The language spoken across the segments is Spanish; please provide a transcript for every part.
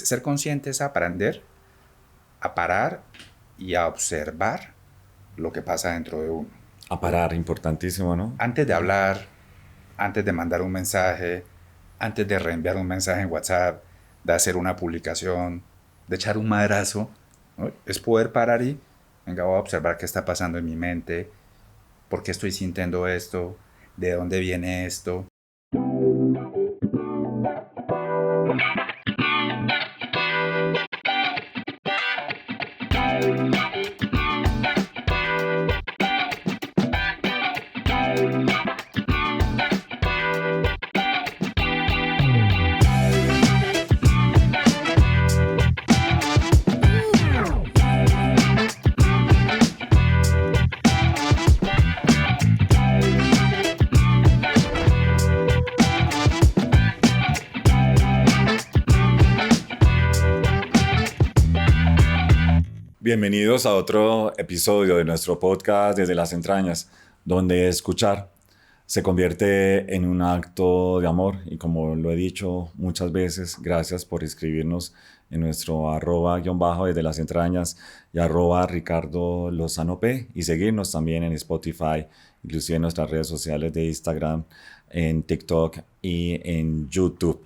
ser consciente es aprender a parar y a observar lo que pasa dentro de uno. A parar, importantísimo, ¿no? Antes de hablar, antes de mandar un mensaje, antes de reenviar un mensaje en WhatsApp, de hacer una publicación, de echar un madrazo, ¿no? Es poder parar y, venga, voy a observar qué está pasando en mi mente, por qué estoy sintiendo esto, de dónde viene esto. Bienvenidos a otro episodio de nuestro podcast Desde las Entrañas, donde escuchar se convierte en un acto de amor. Y como lo he dicho muchas veces, gracias por escribirnos en nuestro @_ desde las entrañas y @Ricardo Lozano P, y seguirnos también en Spotify, inclusive en nuestras redes sociales de Instagram, en TikTok y en YouTube.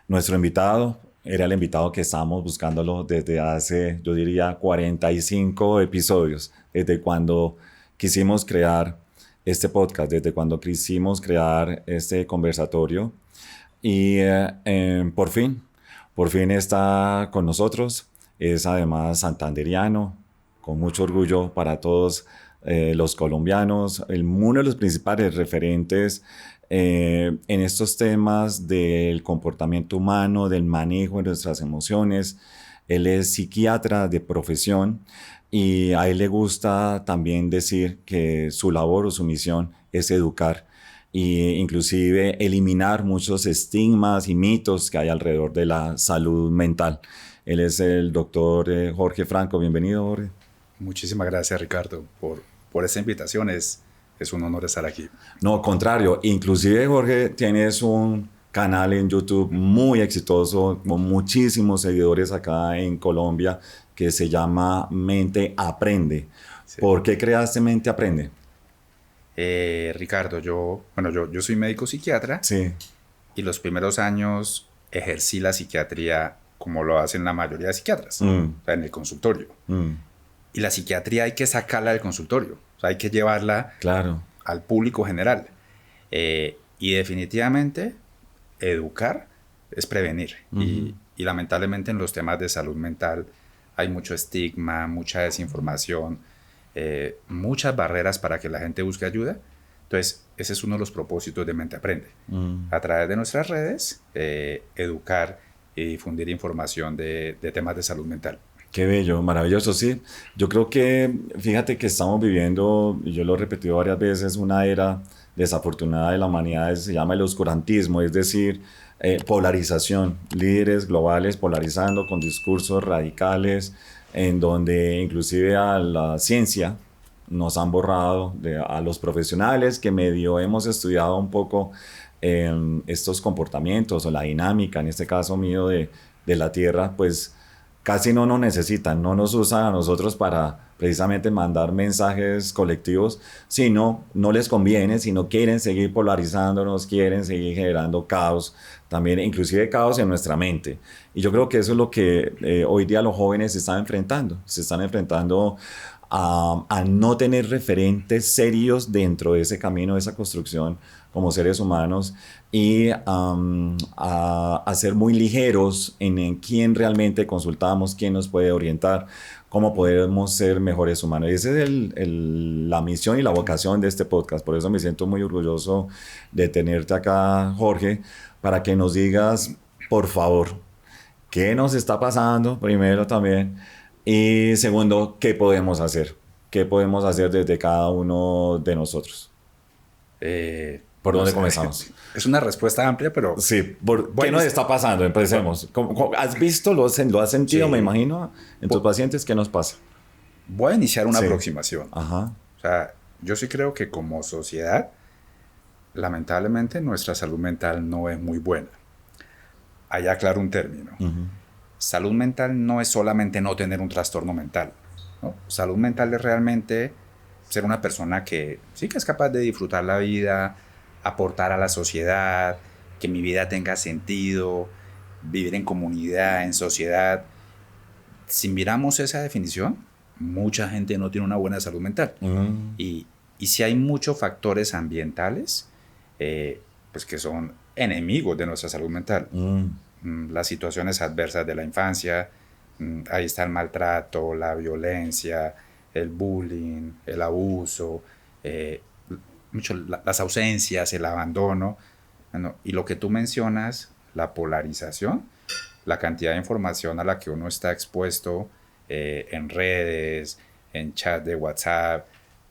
Nuestro invitado era el invitado que estábamos buscándolo desde hace, yo diría, 45 episodios, desde cuando quisimos crear este podcast, desde cuando quisimos crear este conversatorio. Y por fin está con nosotros. Es además santanderiano, con mucho orgullo para todos los colombianos, uno de los principales referentes en estos temas del comportamiento humano, del manejo de nuestras emociones. Él es psiquiatra de profesión y a él le gusta también decir que su labor o su misión es educar e inclusive eliminar muchos estigmas y mitos que hay alrededor de la salud mental. Él es el doctor Jorge Franco. Bienvenido, Jorge. Muchísimas gracias, Ricardo, por esa invitación. Es un honor estar aquí. No, contrario. Inclusive, Jorge, tienes un canal en YouTube muy exitoso, con muchísimos seguidores acá en Colombia, que se llama Mente Aprende. Sí. ¿Por qué creaste Mente Aprende? Ricardo, yo soy médico psiquiatra. Sí. Y los primeros años ejercí la psiquiatría como lo hacen la mayoría de psiquiatras, o sea, en el consultorio. Y la psiquiatría hay que sacarla del consultorio, o sea, hay que llevarla al público general. Y definitivamente educar es prevenir. Y lamentablemente en los temas de salud mental hay mucho estigma, mucha desinformación, muchas barreras para que la gente busque ayuda. Entonces, ese es uno de los propósitos de Mente Aprende. A través de nuestras redes, educar y difundir información de temas de salud mental. Qué bello, maravilloso, sí. Yo creo que, fíjate que estamos viviendo, y yo lo he repetido varias veces, una era desafortunada de la humanidad, se llama el oscurantismo, es decir, polarización, líderes globales polarizando con discursos radicales, en donde inclusive a la ciencia nos han borrado, a los profesionales que medio hemos estudiado un poco estos comportamientos o la dinámica, en este caso mío de la Tierra, pues casi no nos necesitan, no nos usan a nosotros para precisamente mandar mensajes colectivos, sino no les conviene, sino quieren seguir polarizándonos, quieren seguir generando caos, también inclusive caos en nuestra mente. Y yo creo que eso es lo que hoy día los jóvenes se están enfrentando a no tener referentes serios dentro de ese camino, de esa construcción como seres humanos, y a ser muy ligeros en quién realmente consultamos, quién nos puede orientar, cómo podemos ser mejores humanos. Y esa es la misión y la vocación de este podcast. Por eso me siento muy orgulloso de tenerte acá, Jorge, para que nos digas, por favor, qué nos está pasando, primero también, y segundo, ¿qué podemos hacer? ¿Qué podemos hacer desde cada uno de nosotros? ¿Por dónde comenzamos? Es una respuesta amplia, pero... Sí, ¿qué nos está pasando? Empecemos. ¿Has visto, lo has sentido, sí, me imagino, en tus pacientes? ¿Qué nos pasa? Voy a iniciar una aproximación. Ajá. O sea, yo sí creo que como sociedad, lamentablemente, nuestra salud mental no es muy buena. Allá aclaro un término. salud mental no es solamente no tener un trastorno mental, ¿no? Salud mental es realmente ser una persona que sí que es capaz de disfrutar la vida, aportar a la sociedad, que mi vida tenga sentido, vivir en comunidad, en sociedad. Si miramos esa definición, mucha gente no tiene una buena salud mental. Y si hay muchos factores ambientales, pues que son enemigos de nuestra salud mental. Las situaciones adversas de la infancia, ahí está el maltrato, la violencia, el bullying, el abuso, las ausencias, el abandono. Bueno, y lo que tú mencionas, la polarización, la cantidad de información a la que uno está expuesto en redes, en chat de WhatsApp,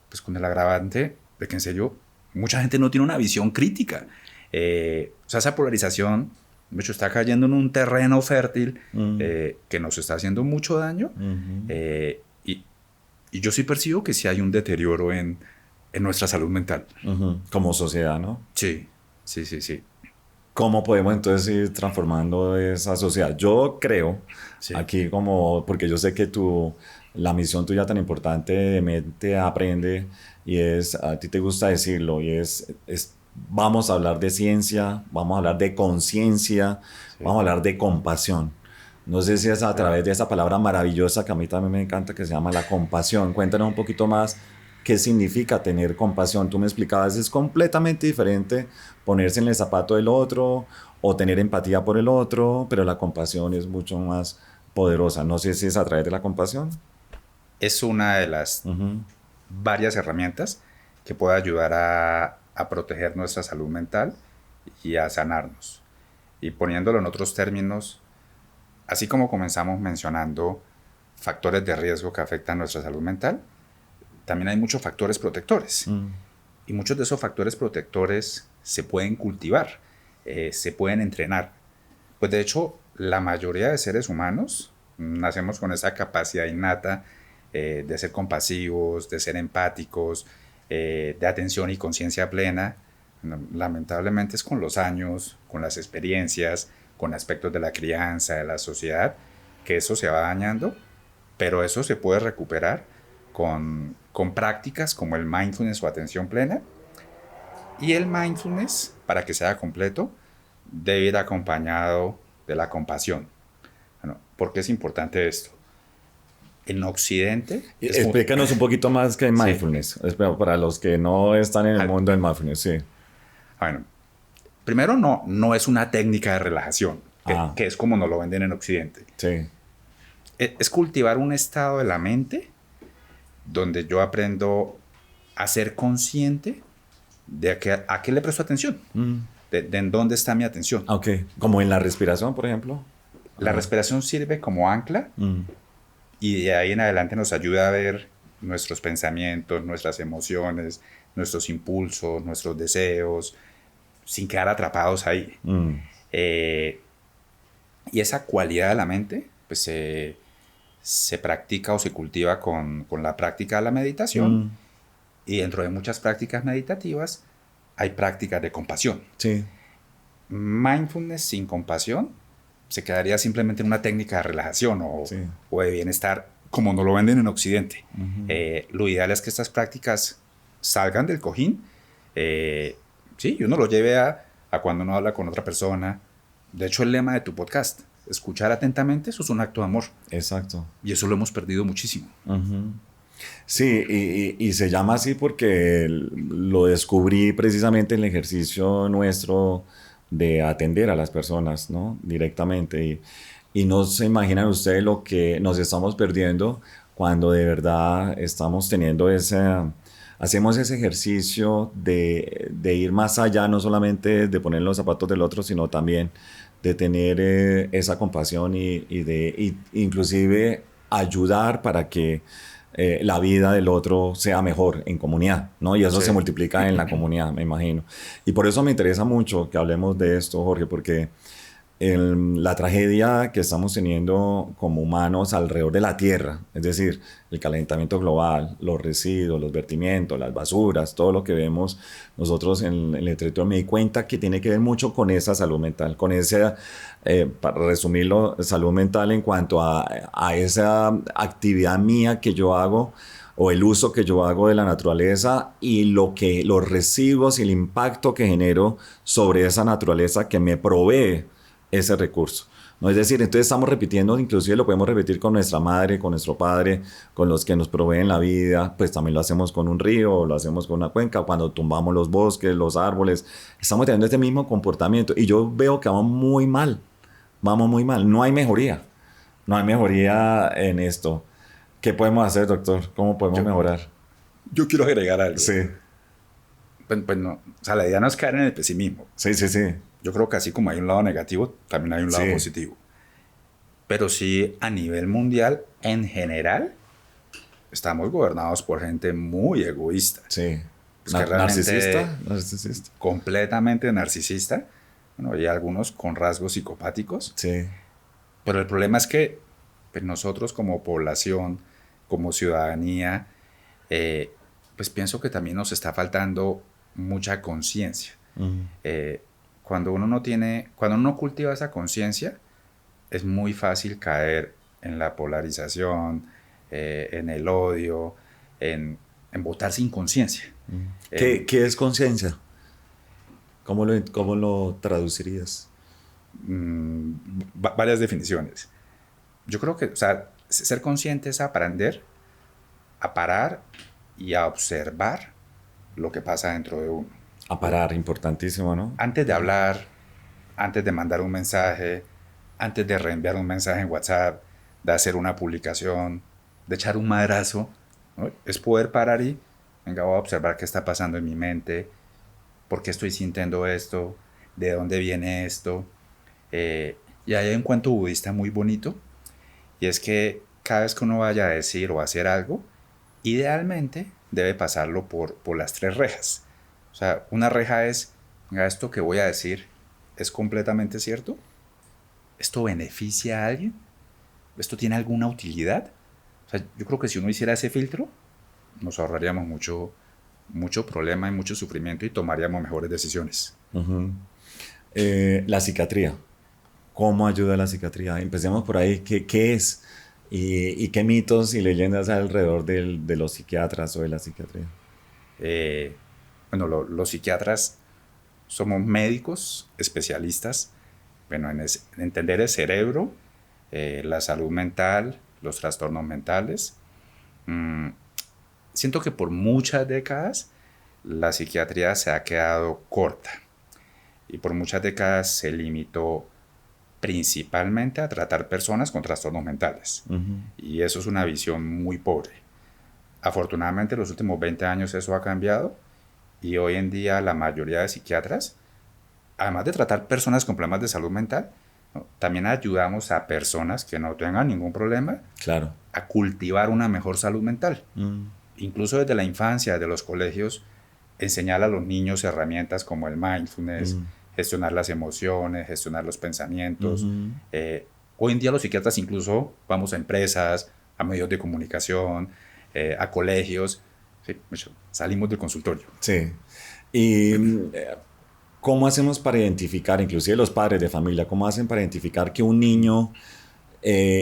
pues con el agravante de que en serio mucha gente no tiene una visión crítica. O sea, esa polarización de hecho está cayendo en un terreno fértil que nos está haciendo mucho daño. Y yo sí percibo que sí hay un deterioro en nuestra salud mental. Como sociedad, ¿no? Sí. ¿Cómo podemos entonces ir transformando esa sociedad? Yo creo, aquí porque yo sé que la misión tuya tan importante de Mente Aprende, y a ti te gusta decirlo, y es vamos a hablar de ciencia, vamos a hablar de conciencia, vamos a hablar de compasión. No sé si es a través de esa palabra maravillosa que a mí también me encanta, que se llama la compasión. Cuéntanos un poquito más qué significa tener compasión. Tú me explicabas, es completamente diferente ponerse en el zapato del otro o tener empatía por el otro, pero la compasión es mucho más poderosa. No sé si es a través de la compasión. Es una de las varias herramientas que puede ayudar a proteger nuestra salud mental y a sanarnos. Y poniéndolo en otros términos, así como comenzamos mencionando factores de riesgo que afectan nuestra salud mental, también hay muchos factores protectores. Y muchos de esos factores protectores se pueden cultivar, se pueden entrenar. Pues de hecho, la mayoría de seres humanos nacemos con esa capacidad innata de ser compasivos, de ser empáticos, de atención y conciencia plena. Lamentablemente es con los años, con las experiencias, con aspectos de la crianza, de la sociedad, que eso se va dañando, pero eso se puede recuperar con prácticas como el mindfulness o atención plena. Y el mindfulness, para que sea completo, debe ir acompañado de la compasión. Bueno, ¿por qué es importante esto? En Occidente... Explícanos un poquito más que mindfulness, para los que no están en el mundo del mindfulness. Sí. Bueno, primero no es una técnica de relajación, que es como nos lo venden en Occidente. Sí. Es cultivar un estado de la mente donde yo aprendo a ser consciente de a qué le presto atención, de en dónde está mi atención. Ok, como en la respiración, por ejemplo. La respiración sirve como ancla y de ahí en adelante nos ayuda a ver nuestros pensamientos, nuestras emociones, nuestros impulsos, nuestros deseos, sin quedar atrapados ahí. Y esa cualidad de la mente pues se practica o se cultiva con la práctica de la meditación. Y dentro de muchas prácticas meditativas hay prácticas de compasión. Sí. Mindfulness sin compasión se quedaría simplemente en una técnica de relajación o de bienestar, como nos lo venden en Occidente. Lo ideal es que estas prácticas salgan del cojín, y uno lo lleve a cuando uno habla con otra persona. De hecho, el lema de tu podcast, escuchar atentamente, eso es un acto de amor. Exacto. Y eso lo hemos perdido muchísimo. Sí, y se llama así porque lo descubrí precisamente en el ejercicio nuestro de atender a las personas, ¿no? Directamente. Y no se imaginan ustedes lo que nos estamos perdiendo cuando de verdad estamos teniendo hacemos ese ejercicio de ir más allá, no solamente de poner los zapatos del otro, sino también de tener esa compasión y de inclusive ayudar para que la vida del otro sea mejor en comunidad, ¿no? Y eso se multiplica en la comunidad, me imagino. Y por eso me interesa mucho que hablemos de esto, Jorge, porque la tragedia que estamos teniendo como humanos alrededor de la Tierra, es decir, el calentamiento global, los residuos, los vertimientos, las basuras, todo lo que vemos nosotros en el territorio, me di cuenta que tiene que ver mucho con esa salud mental, con esa, para resumirlo, salud mental en cuanto a esa actividad mía que yo hago o el uso que yo hago de la naturaleza y los residuos y el impacto que genero sobre esa naturaleza que me provee ese recurso. ¿No? Es decir, entonces estamos repitiendo, inclusive lo podemos repetir con nuestra madre, con nuestro padre, con los que nos proveen la vida, pues también lo hacemos con un río, lo hacemos con una cuenca, cuando tumbamos los bosques, los árboles, estamos teniendo este mismo comportamiento y yo veo que vamos muy mal, no hay mejoría en esto. ¿Qué podemos hacer, doctor? ¿Cómo podemos mejorar? Yo quiero agregar algo. Sí. Pues no, o sea, la idea no es caer en el pesimismo. Sí. Yo creo que así como hay un lado negativo, también hay un lado positivo. Pero sí, a nivel mundial, en general, estamos gobernados por gente muy egoísta. Sí. Pues Narcisista. Completamente narcisista. Bueno, y algunos con rasgos psicopáticos. Sí. Pero el problema es que pues nosotros como población, como ciudadanía, pues pienso que también nos está faltando mucha conciencia. Cuando uno no cultiva esa conciencia, es muy fácil caer en la polarización, en el odio, en votar sin conciencia. ¿Qué es conciencia? ¿Cómo lo traducirías? Varias definiciones. Yo creo que, o sea, ser consciente es aprender a parar y a observar lo que pasa dentro de uno. A parar, importantísimo, ¿no? Antes de hablar, antes de mandar un mensaje, antes de reenviar un mensaje en WhatsApp, de hacer una publicación, de echar un madrazo, ¿no? Es poder parar y, venga, voy a observar qué está pasando en mi mente, por qué estoy sintiendo esto, de dónde viene esto. Y hay un cuento budista muy bonito, y es que cada vez que uno vaya a decir o hacer algo, idealmente debe pasarlo por las 3 rejas. O sea, una reja es, ¿esto que voy a decir es completamente cierto? ¿Esto beneficia a alguien? ¿Esto tiene alguna utilidad? O sea, yo creo que si uno hiciera ese filtro, nos ahorraríamos mucho problema y mucho sufrimiento y tomaríamos mejores decisiones. La psiquiatría. ¿Cómo ayuda la psiquiatría? Empecemos por ahí. ¿Qué es? ¿Y qué mitos y leyendas hay alrededor de los psiquiatras o de la psiquiatría? Bueno, los psiquiatras somos médicos especialistas, bueno, en entender el cerebro, la salud mental, los trastornos mentales. Siento que por muchas décadas la psiquiatría se ha quedado corta y por muchas décadas se limitó principalmente a tratar personas con trastornos mentales. Y eso es una visión muy pobre. Afortunadamente, en los últimos 20 años eso ha cambiado y hoy en día la mayoría de psiquiatras, además de tratar personas con problemas de salud mental, ¿no? También ayudamos a personas que no tengan ningún problema a cultivar una mejor salud mental. Incluso desde la infancia, desde los colegios, enseñar a los niños herramientas como el mindfulness, gestionar las emociones, gestionar los pensamientos. Hoy en día los psiquiatras incluso vamos a empresas, a medios de comunicación, a colegios. Sí, salimos del consultorio. Sí. ¿Y cómo hacemos para identificar, inclusive los padres de familia, cómo hacen para identificar que un niño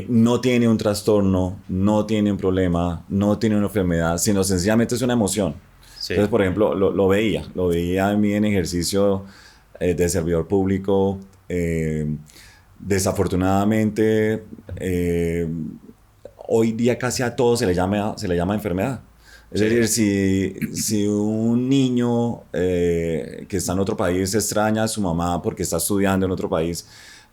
no tiene un trastorno, no tiene un problema, no tiene una enfermedad, sino sencillamente es una emoción? Sí. Entonces, por ejemplo, lo veía a mí en ejercicio de servidor público. Desafortunadamente, hoy día casi a todo se le llama enfermedad. Es decir, si un niño que está en otro país extraña a su mamá porque está estudiando en otro país,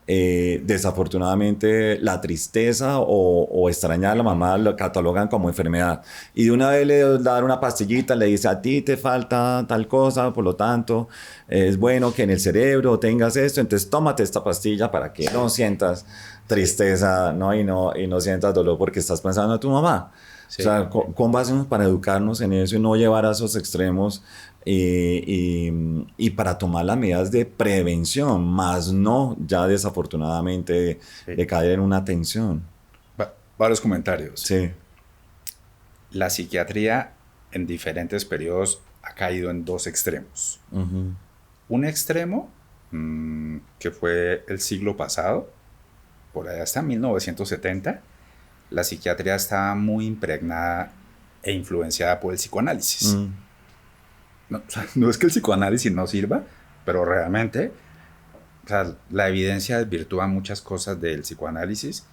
desafortunadamente la tristeza o extrañar a la mamá lo catalogan como enfermedad. Y de una vez le dan una pastillita, le dice, a ti te falta tal cosa, por lo tanto, es bueno que en el cerebro tengas esto, entonces tómate esta pastilla para que no sientas tristeza, ¿no? Y no sientas dolor porque estás pensando en tu mamá. Sí. O sea, ¿cómo hacemos para educarnos en eso y no llevar a esos extremos y para tomar las medidas de prevención, más no ya desafortunadamente de caer en una tensión. Varios comentarios. Sí. La psiquiatría en diferentes periodos ha caído en dos extremos. Uh-huh. Un extremo, que fue el siglo pasado, por allá hasta 1970, la psiquiatría estaba muy impregnada e influenciada por el psicoanálisis. No, o sea, no es que el psicoanálisis no sirva, pero realmente, o sea, la evidencia desvirtúa muchas cosas del psicoanálisis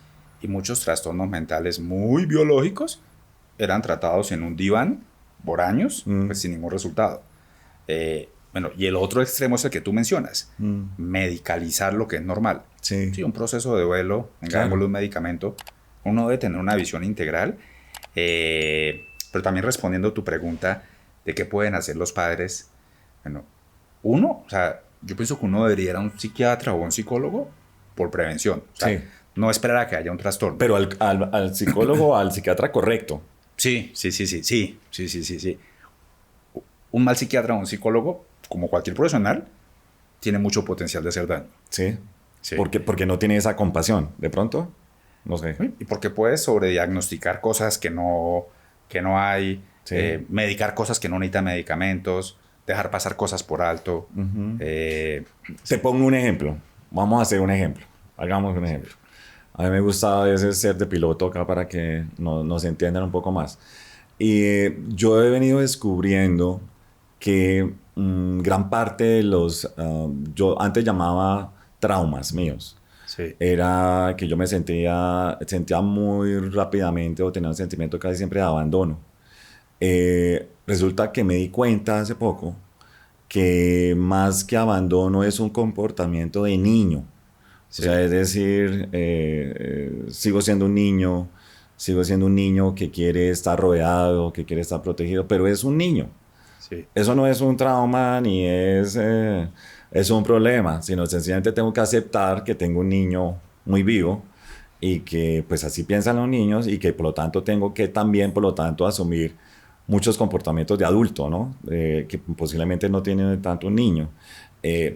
y muchos trastornos mentales muy biológicos eran tratados en un diván por años, pues sin ningún resultado. Bueno, y el otro extremo es el que tú mencionas, medicalizar lo que es normal. Sí. Sí, un proceso de duelo, vengámosle un medicamento, uno debe tener una visión integral, pero también respondiendo a tu pregunta de qué pueden hacer los padres. Bueno, uno, o sea, yo pienso que uno debería ir a un psiquiatra o un psicólogo por prevención. O sea, no esperar a que haya un trastorno. Pero al psicólogo, al psiquiatra correcto. Sí. Un mal psiquiatra o un psicólogo, como cualquier profesional, tiene mucho potencial de hacer daño. Sí. Porque no tiene esa compasión, de pronto. No sé. Y porque puedes sobrediagnosticar cosas que no hay, medicar cosas que no necesitan medicamentos, dejar pasar cosas por alto. Uh-huh. Te pongo un ejemplo. Vamos a hacer un ejemplo. Hagamos un ejemplo. A mí me gusta a veces ser de piloto acá para que nos entiendan un poco más. Y yo he venido descubriendo que gran parte de los... yo antes llamaba traumas míos. Sí. Era que yo me sentía muy rápidamente o tenía un sentimiento casi siempre de abandono. Resulta que me di cuenta hace poco que más que abandono es un comportamiento de niño. Sí. O sea, es decir, sigo siendo un niño que quiere estar rodeado, que quiere estar protegido, pero es un niño. Sí. Eso no es un trauma ni es un problema, sino sencillamente tengo que aceptar que tengo un niño muy vivo y que pues así piensan los niños y que por lo tanto tengo que también por lo tanto asumir muchos comportamientos de adulto, ¿no? Que posiblemente no tienen tanto un niño.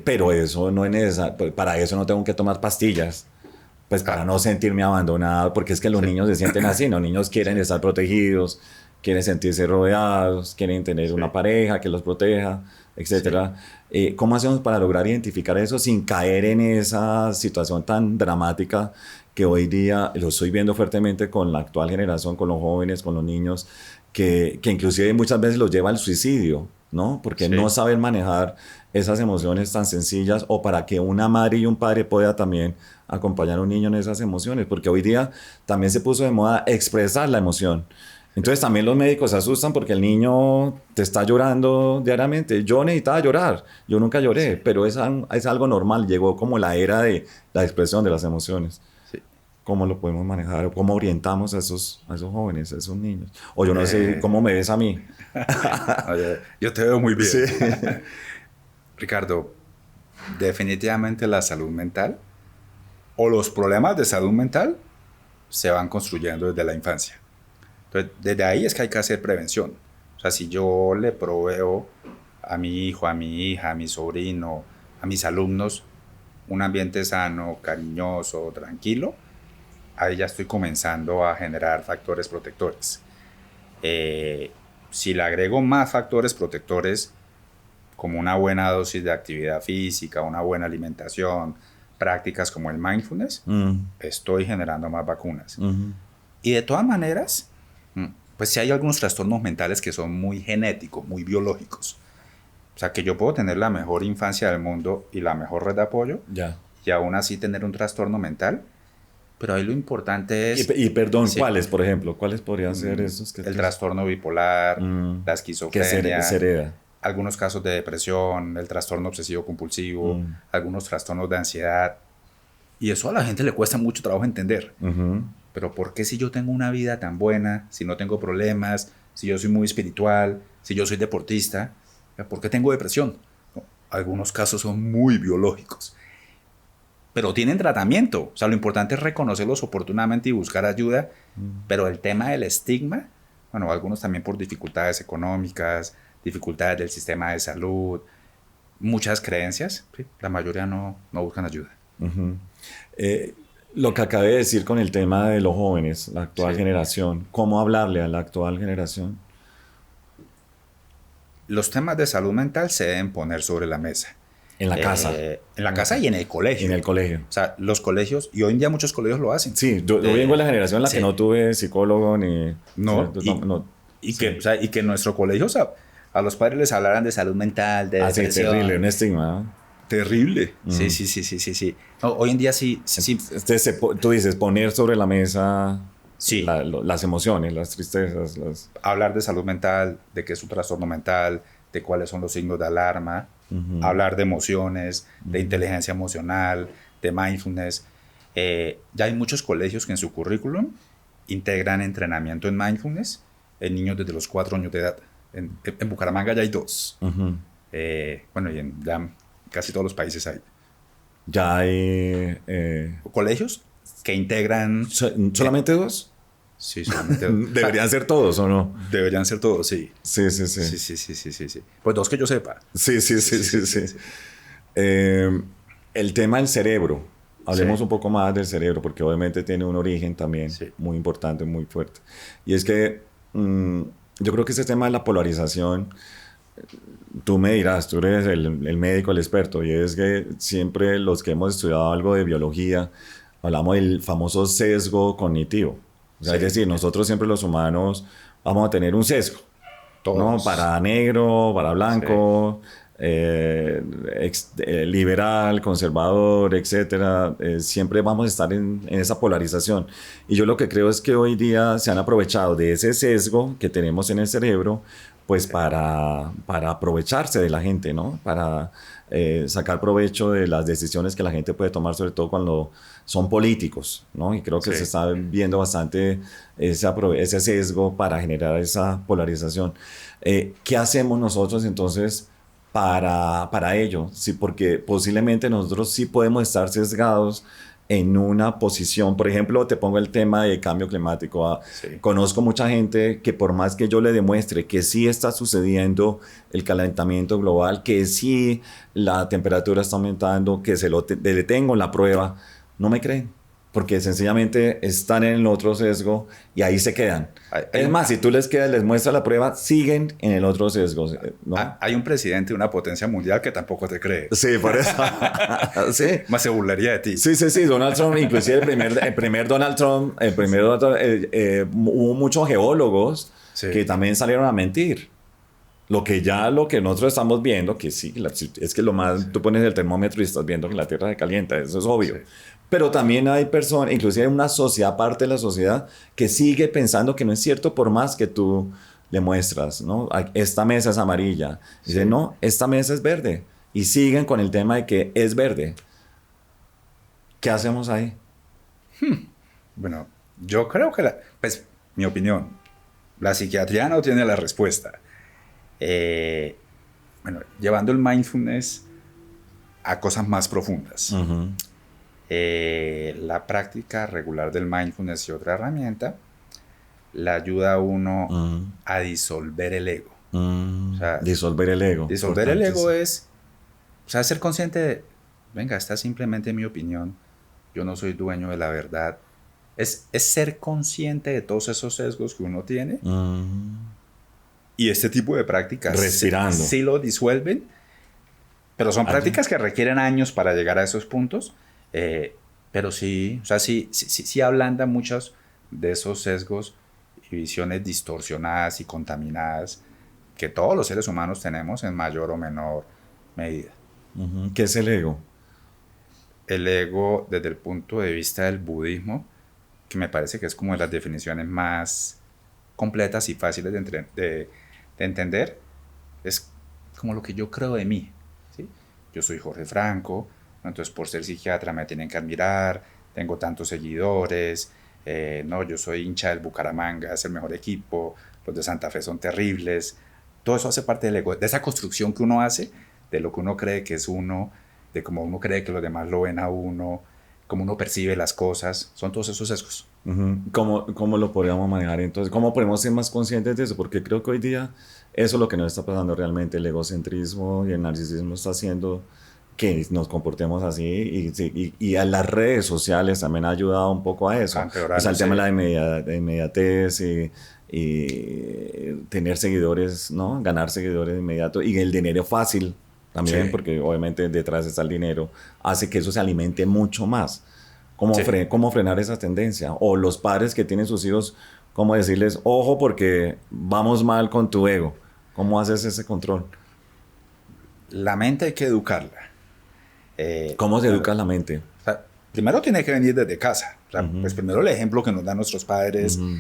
Pero eso no es necesario, para eso no tengo que tomar pastillas, pues para no sentirme abandonado, porque es que los niños se sienten así, ¿no? Los niños quieren estar protegidos, quieren sentirse rodeados, quieren tener una pareja que los proteja, etc. ¿Cómo hacemos para lograr identificar eso sin caer en esa situación tan dramática que hoy día lo estoy viendo fuertemente con la actual generación, con los jóvenes, con los niños, que inclusive muchas veces los lleva al suicidio, ¿no? Porque no saben manejar esas emociones tan sencillas, o para que una madre y un padre pueda también acompañar a un niño en esas emociones, porque hoy día también se puso de moda expresar la emoción. Entonces también los médicos se asustan porque el niño te está llorando diariamente. Yo necesitaba llorar, yo nunca lloré, pero es algo normal, llegó como la era de la expresión de las emociones. ¿Cómo lo podemos manejar? ¿O cómo orientamos a esos jóvenes, a esos niños? O yo no sé cómo me ves a mí. Yo te veo muy bien. Sí. Ricardo, definitivamente la salud mental o los problemas de salud mental se van construyendo desde la infancia. Entonces, desde ahí es que hay que hacer prevención. O sea, si yo le proveo a mi hijo, a mi hija, a mi sobrino, a mis alumnos un ambiente sano, cariñoso, tranquilo, ahí ya estoy comenzando a generar factores protectores. Si le agrego más factores protectores, como una buena dosis de actividad física, una buena alimentación, prácticas como el mindfulness, estoy generando más vacunas. Y de todas maneras, pues sí hay algunos trastornos mentales que son muy genéticos, muy biológicos. O sea, que yo puedo tener la mejor infancia del mundo y la mejor red de apoyo, y aún así tener un trastorno mental. Pero ahí lo importante es... Y perdón, ¿cuáles, por ejemplo? ¿Cuáles podrían ser esos? El trastorno bipolar, la esquizofrenia, que se hereda. Algunos casos de depresión, el trastorno obsesivo-compulsivo, algunos trastornos de ansiedad. Y eso a la gente le cuesta mucho trabajo entender. Pero ¿por qué si yo tengo una vida tan buena, si no tengo problemas, si yo soy muy espiritual, si yo soy deportista, ¿por qué tengo depresión? No, algunos casos son muy biológicos. Pero tienen tratamiento. O sea, lo importante es reconocerlos oportunamente y buscar ayuda. Pero el tema del estigma, bueno, algunos también por dificultades económicas, dificultades del sistema de salud, muchas creencias, ¿sí? La mayoría no buscan ayuda. Uh-huh. Lo que acabé de decir con el tema de los jóvenes, la actual generación, ¿cómo hablarle a la actual generación? Los temas de salud mental se deben poner sobre la mesa. En la casa. En la casa y en el colegio. En el colegio. O sea, los colegios, y hoy en día muchos colegios lo hacen. Sí, yo vengo de la generación en la que no tuve psicólogo ni... No, y que en nuestro colegio, o sea, a los padres les hablaran de salud mental, de depresión. Terrible, un estigma, ¿no? Terrible. Sí. No, hoy en día sí. Entonces, tú dices, poner sobre la mesa las emociones, las tristezas. Hablar de salud mental, de qué es un trastorno mental, de cuáles son los signos de alarma. Hablar de emociones, de inteligencia emocional, de mindfulness. Ya hay muchos colegios que en su currículum integran entrenamiento en mindfulness en niños desde los 4 años de edad. En Bucaramanga ya hay 2. Bueno, y en casi todos los países hay. Ya hay... colegios que integran... ¿Solamente 2? Sí, solamente 2. ¿Deberían ser todos o no? Deberían ser todos, sí. Sí. Pues 2 que yo sepa. Sí. El tema del cerebro. Hablemos un poco más del cerebro, porque obviamente tiene un origen también muy importante, muy fuerte. Y es que yo creo que ese tema de la polarización, tú me dirás, tú eres el médico, el experto, y es que siempre los que hemos estudiado algo de biología, hablamos del famoso sesgo cognitivo. O sea, es decir, nosotros siempre los humanos vamos a tener un sesgo, ¿no? Para negro, para blanco, liberal, conservador, etcétera. Siempre vamos a estar en esa polarización. Y yo lo que creo es que hoy día se han aprovechado de ese sesgo que tenemos en el cerebro, pues para aprovecharse de la gente, ¿no? Para sacar provecho de las decisiones que la gente puede tomar, sobre todo cuando son políticos, ¿no? Y creo que se está viendo bastante ese sesgo para generar esa polarización. ¿Qué hacemos nosotros entonces para ello? Sí, porque posiblemente nosotros sí podemos estar sesgados en una posición. Por ejemplo, te pongo el tema de cambio climático. Conozco mucha gente que por más que yo le demuestre que sí está sucediendo el calentamiento global, que sí la temperatura está aumentando, que le tengo la prueba, no me creen, porque sencillamente están en el otro sesgo y ahí se quedan. Es más, si tú les muestras la prueba, siguen en el otro sesgo, ¿no? Hay un presidente de una potencia mundial que tampoco te cree. Sí, por eso. Sí. Más se burlaría de ti. Sí. Donald Trump, inclusive el primer Donald Trump, hubo muchos geólogos que también salieron a mentir. Lo que nosotros estamos viendo, que sí, es que tú pones el termómetro y estás viendo que la Tierra se calienta, eso es obvio. Sí. Pero también hay personas, inclusive hay una sociedad, parte de la sociedad, que sigue pensando que no es cierto por más que tú le muestras, ¿no? Esta mesa es amarilla. Dice, no, esta mesa es verde. Y siguen con el tema de que es verde. ¿Qué hacemos ahí? Bueno, yo creo que, pues, mi opinión, la psiquiatría no tiene la respuesta. Bueno, llevando el mindfulness a cosas más profundas. La práctica regular del mindfulness y otra herramienta le ayuda a uno a disolver el ego. O sea, disolver el ego. Disolver el ego es, o sea, ser consciente de, venga, esta es simplemente mi opinión, yo no soy dueño de la verdad. Es ser consciente de todos esos sesgos que uno tiene. Y este tipo de prácticas respirando. Sí lo disuelven, pero son prácticas que requieren años para llegar a esos puntos. Pero sí, o sea, sí ablandan muchos de esos sesgos y visiones distorsionadas y contaminadas que todos los seres humanos tenemos en mayor o menor medida. ¿Qué es el ego? El ego, desde el punto de vista del budismo, que me parece que es como de las definiciones más completas y fáciles de entender, es como lo que yo creo de mí, ¿sí? Yo soy Jorge Franco, entonces por ser psiquiatra me tienen que admirar, tengo tantos seguidores, no, yo soy hincha del Bucaramanga, es el mejor equipo, los de Santa Fe son terribles. Todo eso hace parte del ego, de esa construcción que uno hace, de lo que uno cree que es uno, de cómo uno cree que los demás lo ven a uno, cómo uno percibe las cosas, son todos esos sesgos. ¿Cómo lo podríamos manejar entonces? ¿Cómo podemos ser más conscientes de eso? Porque creo que hoy día eso es lo que nos está pasando realmente. El egocentrismo y el narcisismo está haciendo que nos comportemos así y a las redes sociales también ha ayudado un poco a A eso. O sea, empeorarlo, el sí. tema de la inmediatez y tener seguidores, ¿no? Ganar seguidores de inmediato y el dinero fácil también, Sí, porque obviamente detrás está el dinero, hace que eso se alimente mucho más. ¿Cómo, sí. cómo frenar esa tendencia? O los padres que tienen sus hijos, ¿cómo decirles, ojo porque vamos mal con tu ego? ¿Cómo haces ese control? La mente hay que educarla. ¿Cómo se Bueno, educa la mente? o sea, primero tiene que venir desde casa. O sea, pues Ujú, primero el ejemplo que nos dan nuestros padres, ujú.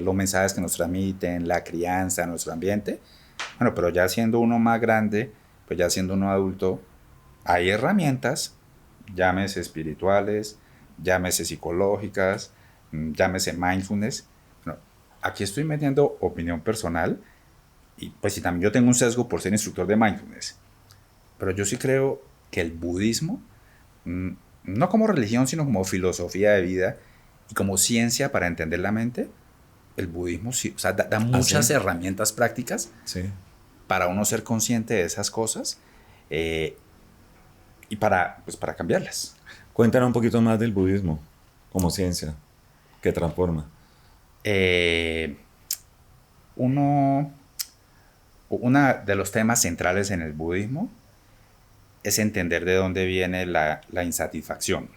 los mensajes que nos transmiten, la crianza, nuestro ambiente. Bueno, pero ya siendo uno más grande, pues ya siendo uno adulto, hay herramientas, llámese espirituales, llámese psicológicas, llámese mindfulness. Bueno, aquí estoy metiendo opinión personal y pues sí, también yo tengo un sesgo por ser instructor de mindfulness, pero yo sí creo que el budismo, mm, no como religión, sino como filosofía de vida y como ciencia para entender la mente, el budismo sí, o sea, da ¿Ah, muchas sí? herramientas prácticas Sí. para uno ser consciente de esas cosas eh, y pues para cambiarlas. Cuéntanos un poquito más del budismo como ciencia que transforma. Eh, uno, una de los temas centrales en el budismo es entender de dónde viene la insatisfacción.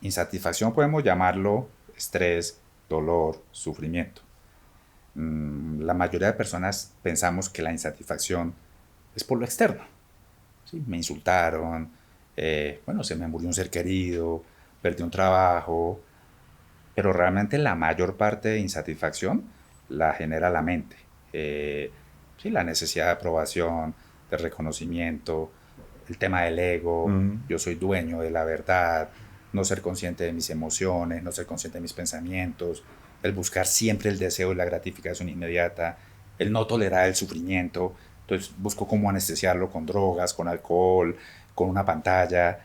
Insatisfacción podemos llamarlo estrés, dolor, sufrimiento. La mayoría de personas pensamos que la insatisfacción es por lo externo. ¿Sí? Me insultaron, bueno, se me murió un ser querido, perdí un trabajo, pero realmente la mayor parte de insatisfacción la genera la mente. Sí, la necesidad de aprobación, de reconocimiento, el tema del ego, Ujú. yo soy dueño de la verdad, no ser consciente de mis emociones, no ser consciente de mis pensamientos, el buscar siempre el deseo y la gratificación inmediata, el no tolerar el sufrimiento. Entonces busco cómo anestesiarlo con drogas, con alcohol, con una pantalla.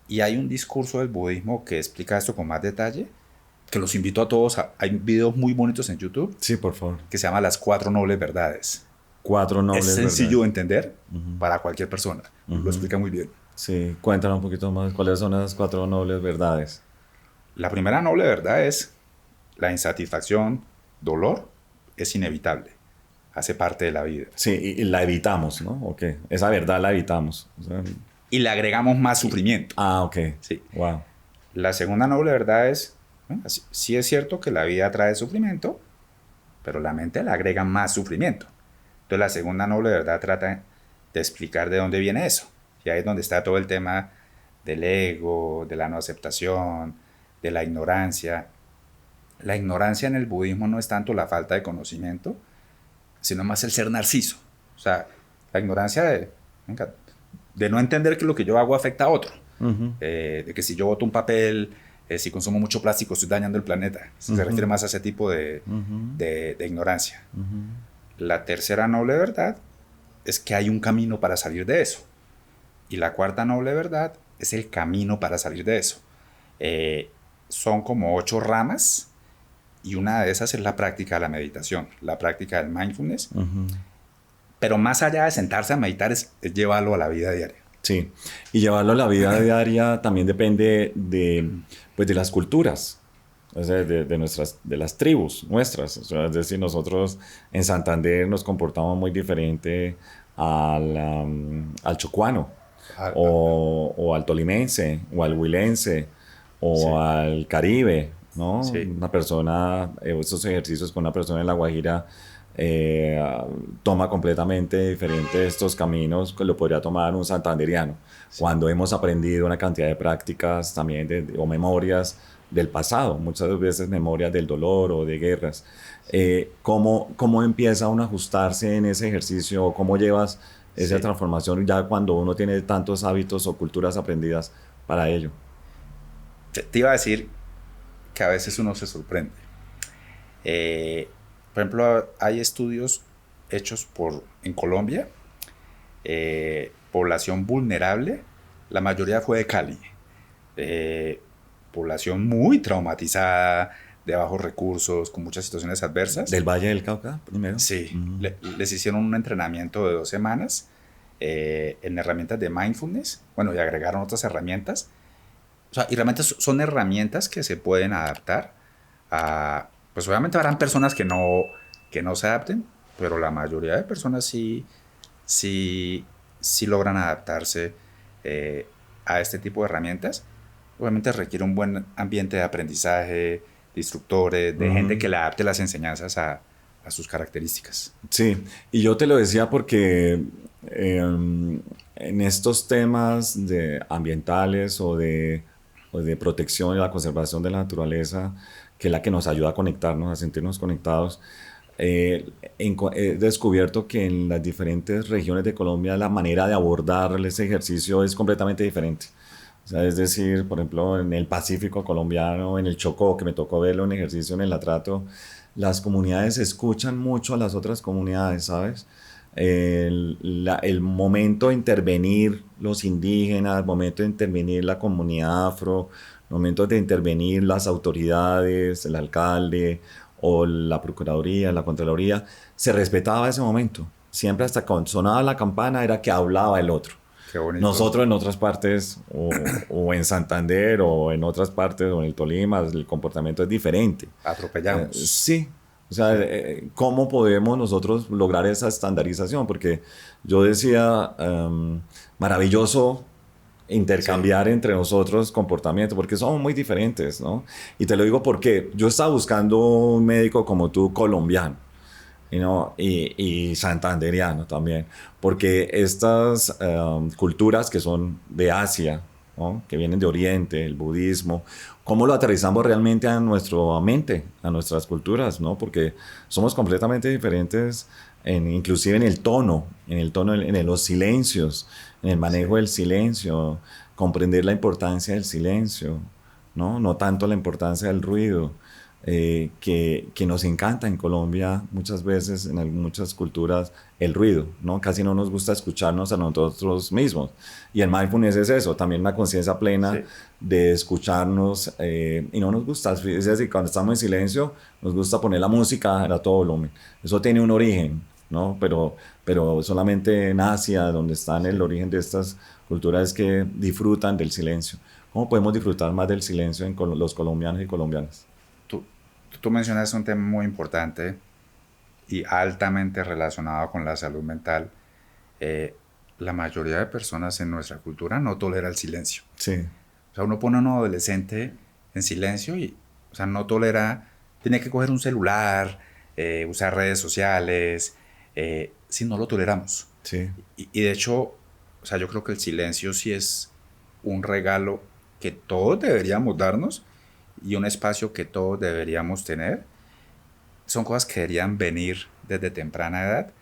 Y hay un discurso del budismo que explica esto con más detalle, que los invito a todos. Hay videos muy bonitos en YouTube Sí, por favor. que se llama Las Cuatro Nobles Verdades. Cuatro Es nobles sencillo de verdades. entender para cualquier persona. Lo Ujú. explica muy bien. Sí, cuéntanos un poquito más. ¿Cuáles son esas cuatro nobles verdades? La primera noble verdad es la insatisfacción, dolor, es inevitable. Hace parte de la vida. Sí, y la evitamos, ¿no? Ok. Esa verdad la evitamos. O sea, Y le agregamos más sufrimiento. ok. Sí. Wow. La segunda noble verdad es, bueno, sí es cierto que la vida trae sufrimiento, pero la mente le agrega más sufrimiento. Entonces la segunda noble verdad trata de explicar de dónde viene eso. Y ahí es donde está todo el tema del ego, de la no aceptación, de la ignorancia. La ignorancia en el budismo no es tanto la falta de conocimiento, sino más el ser narciso. O sea, la ignorancia venga, de no entender que lo que yo hago afecta a otro. Ujú, De que si yo boto un papel, si consumo mucho plástico, estoy dañando el planeta. Se ujú, refiere más a ese tipo ujú, de ignorancia. ujú. La tercera noble verdad es que hay un camino para salir de eso. Y la cuarta noble verdad es el camino para salir de eso. Eh, Son como 8 ramas y una de esas es la práctica de la meditación, la práctica del mindfulness. Pero más allá de sentarse a meditar es llevarlo a la vida diaria. Sí, y llevarlo a la vida diaria también depende de, pues, de las culturas, o sea, de nuestras, de las tribus nuestras. O sea, es decir, nosotros en Santander nos comportamos muy diferente al chocuano, Ah, o al tolimense, o al huilense, o sí, al Caribe, ¿no? sí, Una persona, estos ejercicios con una persona en La Guajira eh, toma completamente diferente estos caminos que lo podría tomar un santanderiano. sí. Cuando hemos aprendido una cantidad de prácticas también o memorias del pasado, muchas veces memorias del dolor o de guerras. ¿Cómo empieza uno a ajustarse en ese ejercicio? ¿O cómo llevas esa Sí. transformación ya cuando uno tiene tantos hábitos o culturas aprendidas para ello? Te iba a decir que a veces uno se sorprende. Eh, por ejemplo, hay estudios hechos en Colombia, población vulnerable, la mayoría fue de Cali. Eh, población muy traumatizada, de bajos recursos, con muchas situaciones adversas. ¿Del Valle del Cauca primero? Sí, les hicieron un entrenamiento de 2 semanas en herramientas de mindfulness, bueno, y agregaron otras herramientas. O sea, y realmente son herramientas que se pueden adaptar a, pues obviamente habrán personas que no se adapten, pero la mayoría de personas sí logran adaptarse a este tipo de herramientas. Obviamente requiere un buen ambiente de aprendizaje, de instructores, de gente que le adapte las enseñanzas a sus características. Sí, y yo te lo decía porque en estos temas de ambientales o de protección y la conservación de la naturaleza, que es la que nos ayuda a conectarnos, a sentirnos conectados, he descubierto que en las diferentes regiones de Colombia la manera de abordar ese ejercicio es completamente diferente. O sea, es decir, por ejemplo, en el Pacífico colombiano, en el Chocó, que me tocó verlo en ejercicio en el Atrato, las comunidades escuchan mucho a las otras comunidades, ¿sabes? El momento de intervenir los indígenas, el momento de intervenir la comunidad afro, el momento de intervenir las autoridades, el alcalde o la procuraduría, la contraloría, se respetaba ese momento. Siempre hasta cuando sonaba la campana era que hablaba el otro. Qué bonito. Nosotros en otras partes, o en Santander, o en otras partes, o en el Tolima, el comportamiento es diferente. Atropellamos. Sí. O sea, ¿cómo podemos nosotros lograr esa estandarización? Porque yo decía, maravilloso intercambiar entre nosotros comportamientos, porque somos muy diferentes, ¿no? Y te lo digo porque yo estaba buscando un médico como tú, colombiano, ¿no? y santanderiano también, porque estas culturas que son de Asia, ¿no? Que vienen de Oriente, el budismo, ¿cómo lo aterrizamos realmente a nuestra mente, a nuestras culturas, ¿no? Porque somos completamente diferentes, inclusive en el tono, en los silencios, en el manejo del silencio, comprender la importancia del silencio, ¿no? No tanto la importancia del ruido. Que nos encanta en Colombia muchas veces, en muchas culturas, el ruido, ¿no? Casi no nos gusta escucharnos a nosotros mismos. Y el mindfulness es eso, también una conciencia plena de escucharnos y no nos gusta, es decir, cuando estamos en silencio, nos gusta poner la música a todo volumen. Eso tiene un origen, ¿no? Pero solamente en Asia, donde está el origen de estas culturas que disfrutan del silencio. ¿Cómo podemos disfrutar más del silencio en los colombianos y colombianas? Tú mencionas un tema muy importante y altamente relacionado con la salud mental. La mayoría de personas en nuestra cultura no tolera el silencio. Sí. O sea, uno pone a un adolescente en silencio y, o sea, no tolera, tiene que coger un celular, usar redes sociales, si no lo toleramos. Sí. Y de hecho, o sea, yo creo que el silencio sí es un regalo que todos deberíamos darnos y un espacio que todos deberíamos tener. Son cosas que deberían venir desde temprana edad.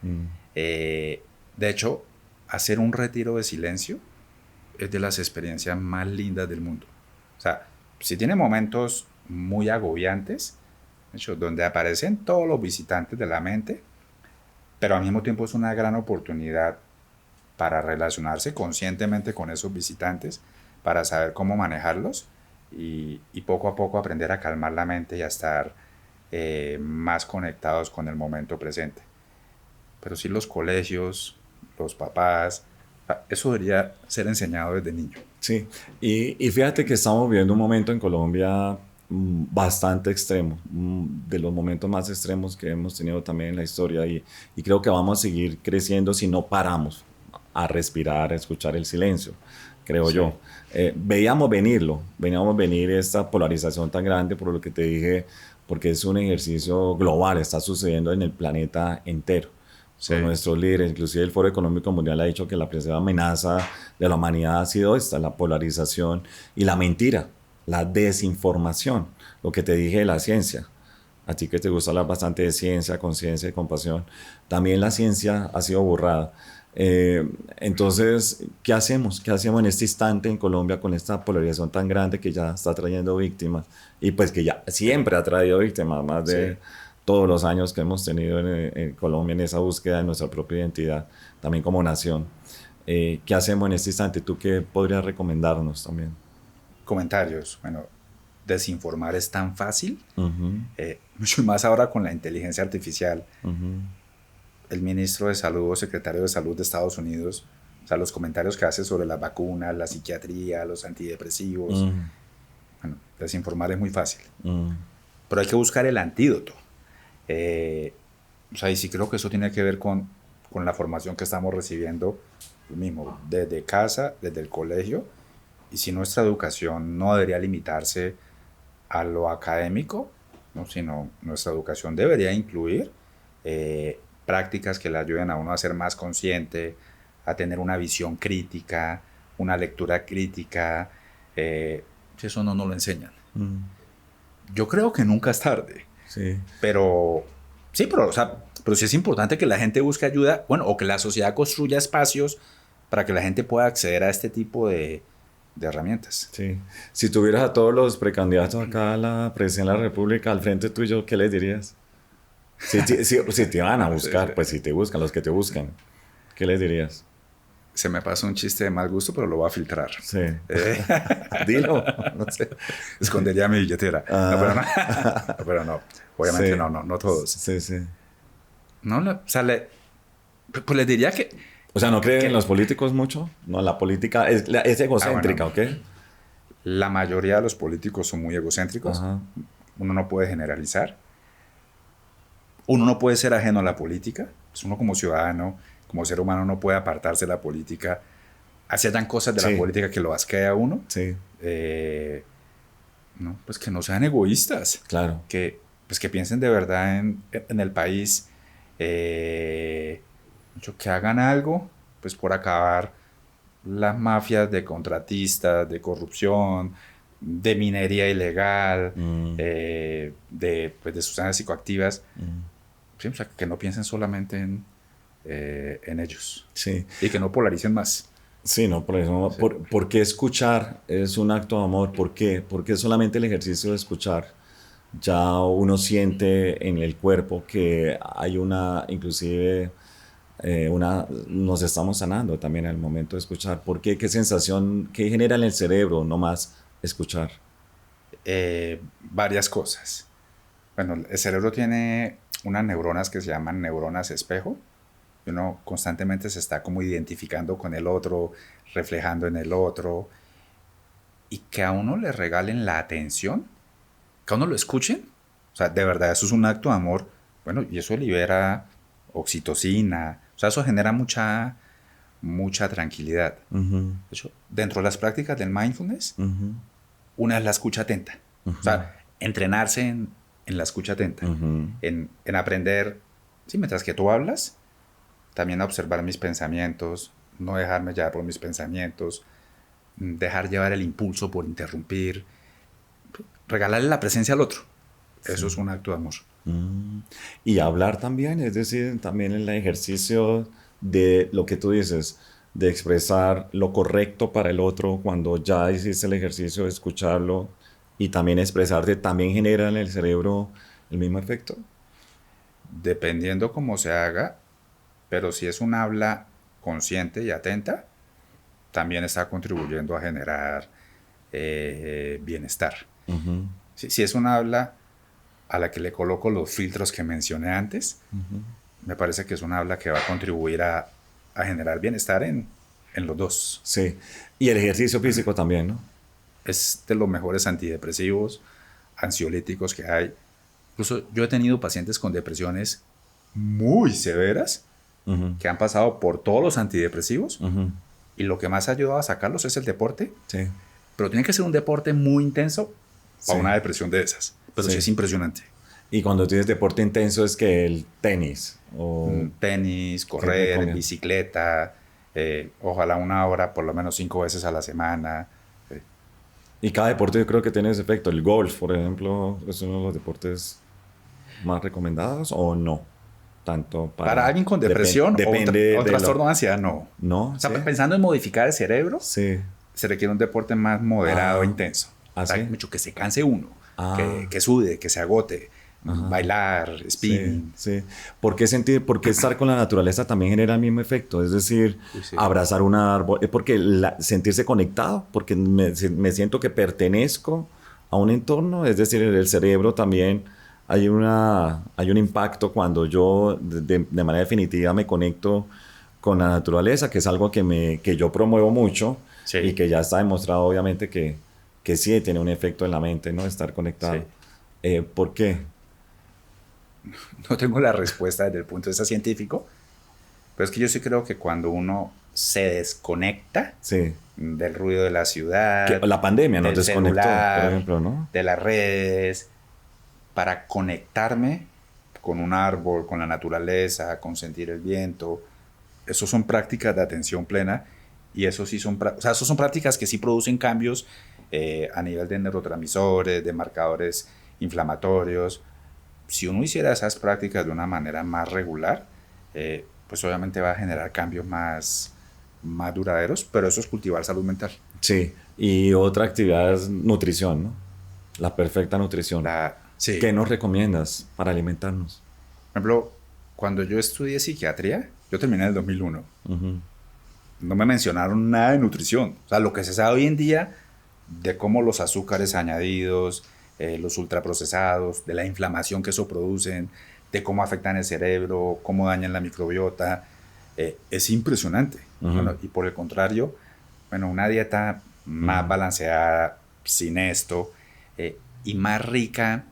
De hecho, hacer un retiro de silencio es de las experiencias más lindas del mundo. O sea, sí tiene momentos muy agobiantes, de hecho, donde aparecen todos los visitantes de la mente, pero al mismo tiempo es una gran oportunidad para relacionarse conscientemente con esos visitantes, para saber cómo manejarlos y poco a poco aprender a calmar la mente y a estar más conectados con el momento presente. Pero sí los colegios, los papás, eso debería ser enseñado desde niño. Sí, y fíjate que estamos viviendo un momento en Colombia bastante extremo, de los momentos más extremos que hemos tenido también en la historia y creo que vamos a seguir creciendo si no paramos a respirar, a escuchar el silencio, creo yo. Veíamos venir esta polarización tan grande por lo que te dije, porque es un ejercicio global, está sucediendo en el planeta entero. Son nuestros líderes, inclusive el Foro Económico Mundial ha dicho que la principal amenaza de la humanidad ha sido esta, la polarización y la mentira, la desinformación, lo que te dije de la ciencia. A ti que te gusta hablar bastante de ciencia, conciencia y compasión, también la ciencia ha sido borrada. Entonces, ¿qué hacemos? ¿Qué hacemos en este instante en Colombia con esta polarización tan grande que ya está trayendo víctimas? Y pues que ya siempre ha traído víctimas, más de todos los años que hemos tenido en Colombia en esa búsqueda de nuestra propia identidad, también como nación. ¿Qué hacemos en este instante? ¿Tú qué podrías recomendarnos también? Comentarios. Bueno, desinformar es tan fácil, mucho más ahora con la inteligencia artificial. El ministro de Salud o secretario de Salud de Estados Unidos, o sea, los comentarios que hace sobre las vacunas, la psiquiatría, los antidepresivos, bueno, desinformar es muy fácil. Pero hay que buscar el antídoto. O sea, y sí creo que eso tiene que ver con la formación que estamos recibiendo, lo mismo, desde casa, desde el colegio, y si nuestra educación no debería limitarse a lo académico, ¿no? Sino nuestra educación debería incluir prácticas que le ayuden a uno a ser más consciente, a tener una visión crítica, una lectura crítica. Eso no nos lo enseñan. Yo creo que nunca es tarde. Sí. Pero sí, pero sí es importante que la gente busque ayuda, bueno, o que la sociedad construya espacios para que la gente pueda acceder a este tipo de herramientas. Sí. Si tuvieras a todos los precandidatos acá a la presidencia de la República al frente tuyo, ¿qué les dirías? Si te van a buscar, pues si te buscan, los que te buscan, ¿qué les dirías? Se me pasó un chiste de mal gusto, pero lo voy a filtrar. Sí. Dilo. No sé. Escondería mi billetera. No, pero no. Obviamente sí. No todos. Sí, sí. No, o sea, pues les diría que... O sea, ¿no creen en los políticos mucho? No, la política es egocéntrica, bueno, ¿ok? La mayoría de los políticos son muy egocéntricos. Ajá. Uno no puede generalizar. Uno no puede ser ajeno a la política. Pues uno como ciudadano, como ser humano, no puede apartarse de la política. Así hayan cosas de la política que lo asquee a uno. Sí. No, pues que no sean egoístas. Claro. Que piensen de verdad en el país. Que hagan algo, pues por acabar las mafias de contratistas, de corrupción, de minería ilegal, de sustancias psicoactivas. Sí, o sea, que no piensen solamente en ellos. Sí. Y que no polaricen más. Sí, no, por eso. Sí. ¿Por qué escuchar es un acto de amor? ¿Por qué? Porque solamente el ejercicio de escuchar ya uno siente en el cuerpo que hay inclusive nos estamos sanando también al momento de escuchar. ¿Por qué? ¿Qué sensación, qué genera en el cerebro nomás escuchar? Varias cosas. Bueno, el cerebro tiene unas neuronas que se llaman neuronas espejo. Uno constantemente se está como identificando con el otro, reflejando en el otro. Y que a uno le regalen la atención, que a uno lo escuchen. O sea, de verdad, eso es un acto de amor. Bueno, y eso libera oxitocina. O sea, eso genera mucha tranquilidad. De hecho, dentro de las prácticas del mindfulness, una es la escucha atenta. O sea, entrenarse en la escucha atenta. En aprender, sí, mientras que tú hablas, también a observar mis pensamientos, no dejarme llevar por mis pensamientos, dejar llevar el impulso por interrumpir, regalarle la presencia al otro. Sí. Eso es un acto de amor. Y hablar también, es decir, también el ejercicio de lo que tú dices, de expresar lo correcto para el otro cuando ya hiciste el ejercicio de escucharlo y también expresarte, también genera en el cerebro el mismo efecto. Dependiendo cómo se haga, pero si es un habla consciente y atenta, también está contribuyendo a generar bienestar. Si es un habla a la que le coloco los filtros que mencioné antes, me parece que es un habla que va a contribuir a generar bienestar en los dos. Sí, y el ejercicio físico también, ¿no? Es de los mejores antidepresivos, ansiolíticos que hay. Incluso yo he tenido pacientes con depresiones muy severas que han pasado por todos los antidepresivos y lo que más ha ayudado a sacarlos es el deporte. Sí. Pero tiene que ser un deporte muy intenso para una depresión de esas. Pero sí es impresionante. Y cuando tienes deporte intenso es que el tenis o... Tenis, correr, bicicleta, ojalá 1 hora, por lo menos 5 veces a la semana. Y cada deporte yo creo que tiene ese efecto. El golf, por ejemplo, es uno de los deportes más recomendados o no. Tanto para alguien con depresión o trastorno de ansiedad, no. ¿No? O sea, pensando en modificar el cerebro, se requiere un deporte más moderado e intenso. O sea, mucho que se canse uno, que sude, que se agote, bailar, spinning. Sí. ¿Por qué estar con la naturaleza también genera el mismo efecto? Es decir, abrazar un árbol, es porque sentirse conectado, porque me siento que pertenezco a un entorno, es decir, en el cerebro también hay un impacto cuando yo de manera definitiva me conecto con la naturaleza, que es algo que yo promuevo mucho Sí. y que ya está demostrado obviamente que sí tiene un efecto en la mente, ¿no? Estar conectado. Sí. ¿Por qué? No tengo la respuesta desde el punto de vista científico, pero es que yo sí creo que cuando uno se desconecta Sí. del ruido de la ciudad, La pandemia nos del desconectó, celular, por ejemplo, ¿no? de las redes, para conectarme con un árbol, con la naturaleza, con sentir el viento, eso son prácticas de atención plena y eso sí son, o sea, eso son prácticas que sí producen cambios a nivel de neurotransmisores, de marcadores inflamatorios. Si uno hiciera esas prácticas de una manera más regular, pues obviamente va a generar cambios más duraderos, pero eso es cultivar salud mental. Sí, y otra actividad es nutrición, ¿no? La perfecta nutrición. Sí. ¿Qué nos recomiendas para alimentarnos? Por ejemplo, cuando yo estudié psiquiatría, yo terminé en el 2001. No me mencionaron nada de nutrición. O sea, lo que se sabe hoy en día de cómo los azúcares añadidos, los ultraprocesados, de la inflamación que eso producen, de cómo afectan el cerebro, cómo dañan la microbiota, es impresionante. Bueno, y por el contrario, bueno, una dieta más balanceada, sin esto, y más rica,